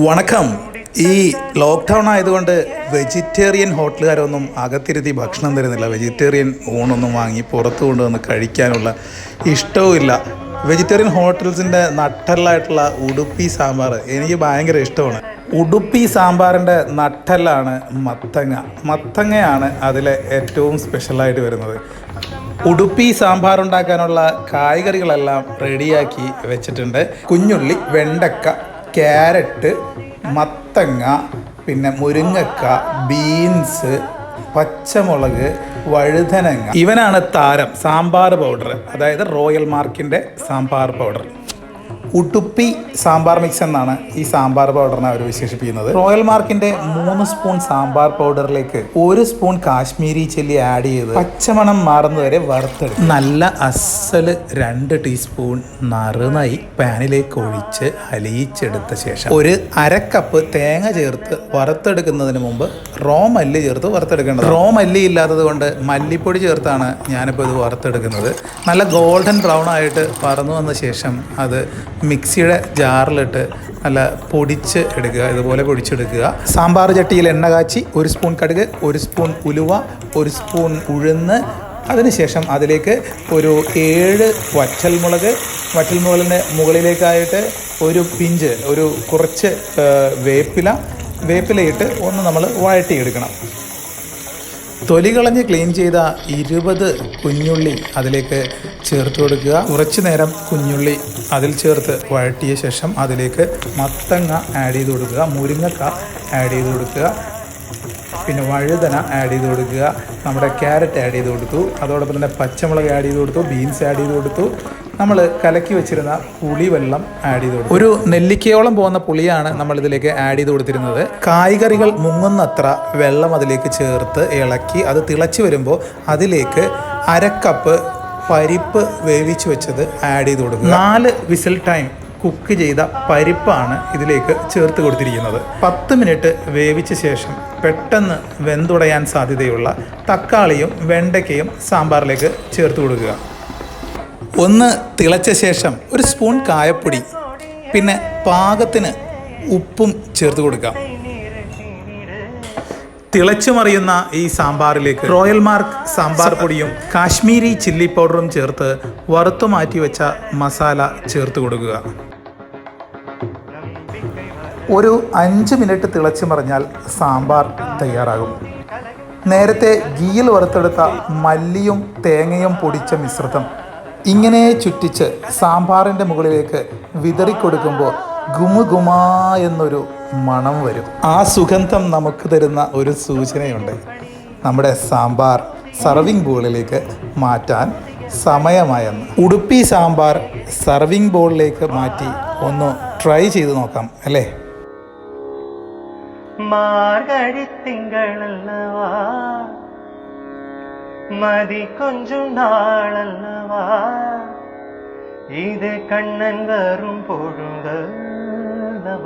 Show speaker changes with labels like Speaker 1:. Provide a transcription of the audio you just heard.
Speaker 1: വണക്കം. ഈ ലോക്ക്ഡൗൺ ആയതുകൊണ്ട് വെജിറ്റേറിയൻ ഹോട്ടലുകാരൊന്നും അകത്തിരുത്തി ഭക്ഷണം തരുന്നില്ല. വെജിറ്റേറിയൻ ഊണൊന്നും വാങ്ങി പുറത്തു കൊണ്ടുവന്ന് കഴിക്കാനുള്ള ഇഷ്ടവുമില്ല. വെജിറ്റേറിയൻ ഹോട്ടൽസിൻ്റെ നട്ടെല്ലായിട്ടുള്ള ഉടുപ്പി സാമ്പാർ എനിക്ക് ഭയങ്കര ഇഷ്ടമാണ്. ഉടുപ്പി സാമ്പാറിൻ്റെ നട്ടെല്ലാണ് മത്തങ്ങയാണ് അതിലെ ഏറ്റവും സ്പെഷ്യലായിട്ട് വരുന്നത്. ഉടുപ്പി സാമ്പാർ ഉണ്ടാക്കാനുള്ള കായ്കറികളെല്ലാം റെഡിയാക്കി വെച്ചിട്ടുണ്ട്. കുഞ്ഞുള്ളി, വെണ്ടക്ക, ക്യാരറ്റ്, മത്തങ്ങ, പിന്നെ മുരിങ്ങക്ക, ബീൻസ്, പച്ചമുളക്, വഴുതനങ്ങ. ഇവനാണ് താരം സാമ്പാർ പൗഡർ, അതായത് റോയൽ മാർക്കിൻ്റെ സാമ്പാർ പൗഡർ. ഉടുപ്പി സാമ്പാർ മിക്സ് എന്നാണ് ഈ സാമ്പാർ പൗഡറിനെ അവർ വിശേഷിപ്പിക്കുന്നത്. റോയൽ മാർക്കിൻ്റെ 3 സ്പൂൺ സാമ്പാർ പൗഡറിലേക്ക് 1 സ്പൂൺ കാശ്മീരി ചില്ലി ആഡ് ചെയ്ത് പച്ചമണം മാറുന്നതുവരെ വറുത്തെടുക്കും. നല്ല അസല് 2 ടീസ്പൂൺ നറുനൈ പാനിലേക്ക് ഒഴിച്ച് അലിയിച്ചെടുത്ത ശേഷം 1/2 കപ്പ് തേങ്ങ ചേർത്ത് വറുത്തെടുക്കുന്നതിന് മുമ്പ് റോ മല്ലി ചേർത്ത് വറുത്തെടുക്കേണ്ടത്. റോ മല്ലി ഇല്ലാത്തത് കൊണ്ട് മല്ലിപ്പൊടി ചേർത്താണ് ഞാനിപ്പോൾ ഇത് വറുത്തെടുക്കുന്നത്. നല്ല ഗോൾഡൻ ബ്രൗൺ ആയിട്ട് വറന്നു വന്ന ശേഷം അത് മിക്സിയുടെ ജാറിലിട്ട് നല്ല പൊടിച്ച് എടുക്കുക. ഇതുപോലെ പൊടിച്ചെടുക്കുക. സാമ്പാർ ചട്ടിയിൽ എണ്ണ കാച്ചി 1 സ്പൂൺ കടുക്, 1 സ്പൂൺ ഉലുവ, 1 സ്പൂൺ ഉഴുന്ന്, അതിനുശേഷം അതിലേക്ക് ഒരു 7 വറ്റൽമുളകിന് മുകളിലേക്കായിട്ട് ഒരു പിഞ്ച്, കുറച്ച് വേപ്പിലയിട്ട് ഒന്ന് നമ്മൾ വഴറ്റിയെടുക്കണം. തൊലി കളഞ്ഞ് ക്ലീൻ ചെയ്ത 20 കുഞ്ഞുള്ളി അതിലേക്ക് ചേർത്ത് കൊടുക്കുക. കുറച്ച് നേരം കുഞ്ഞുള്ളി അതിൽ ചേർത്ത് വഴറ്റിയ ശേഷം അതിലേക്ക് മത്തങ്ങ ആഡ് ചെയ്ത് കൊടുക്കുക, മുരിങ്ങക്ക ആഡ് ചെയ്ത് കൊടുക്കുക, പിന്നെ വഴുതന ആഡ് ചെയ്ത് കൊടുക്കുക, നമ്മുടെ ക്യാരറ്റ് ആഡ് ചെയ്ത് കൊടുത്തു, അതോടൊപ്പം തന്നെ പച്ചമുളക് ആഡ് ചെയ്ത് കൊടുത്തു, ബീൻസ് ആഡ് ചെയ്ത് കൊടുത്തു. നമ്മൾ കലക്കി വെച്ചിരുന്ന പുളിവെള്ളം ആഡ് ചെയ്ത് കൊടുത്തു. ഒരു നെല്ലിക്കയോളം പോകുന്ന പുളിയാണ് നമ്മൾ ഇതിലേക്ക് ആഡ് ചെയ്ത് കൊടുത്തിരുന്നത്. കായ്കറികൾ മുങ്ങുന്നത്ര വെള്ളം അതിലേക്ക് ചേർത്ത് ഇളക്കി അത് തിളച്ച് വരുമ്പോൾ അതിലേക്ക് 1/2 കപ്പ് പരിപ്പ് വേവിച്ച് വെച്ചത് ആഡ് ചെയ്ത് കൊടുക്കുക. 4 വിസിൽ ടൈം കുക്ക് ചെയ്ത പരിപ്പാണ് ഇതിലേക്ക് ചേർത്ത് കൊടുത്തിരിക്കുന്നത്. 10 മിനിറ്റ് വേവിച്ച ശേഷം പെട്ടെന്ന് വെന്തുടയാൻ സാധ്യതയുള്ള തക്കാളിയും വെണ്ടയ്ക്കയും സാമ്പാറിലേക്ക് ചേർത്ത് കൊടുക്കുക. ഒന്ന് തിളച്ച ശേഷം 1 സ്പൂൺ കായപ്പൊടി, പിന്നെ പാകത്തിന് ഉപ്പും ചേർത്ത് കൊടുക്കാം. തിളച്ചു മറിയുന്ന ഈ സാമ്പാറിലേക്ക് റോയൽ മാർക്ക് സാമ്പാർ പൊടിയും കാശ്മീരി ചില്ലി പൗഡറും ചേർത്ത് വറുത്തു മാറ്റി വെച്ച മസാല ചേർത്ത് കൊടുക്കുക. ഒരു 5 മിനിറ്റ് തിളച്ചു മറിഞ്ഞാൽ സാമ്പാർ തയ്യാറാകും. നേരത്തെ ഗീയിൽ വറുത്തെടുത്ത മല്ലിയും തേങ്ങയും പൊടിച്ച മിശ്രിതം ഇങ്ങനെ ചുറ്റിച്ച് സാമ്പാറിൻ്റെ മുകളിലേക്ക് വിതറിക്കൊടുക്കുമ്പോൾ ഗുമുഗുമാ എന്നൊരു മണം വരും. ആ സുഗന്ധം നമുക്ക് തരുന്ന ഒരു സൂചനയുണ്ട്. നമ്മുടെ സാമ്പാർ സർവിംഗ് ബോളിലേക്ക് മാറ്റാൻ സമയമായെന്ന്. ഉടുപ്പി സാമ്പാർ സർവിംഗ് ബോളിലേക്ക് മാറ്റി ഒന്ന് ട്രൈ ചെയ്ത് നോക്കാം അല്ലേ?
Speaker 2: മാർഗഴിത്തിങ്കളല്ലവാ മതി കൊഞ്ചും നാളല്ലവാ ഇത് കണ്ണൻ വരും പൊഴുതവ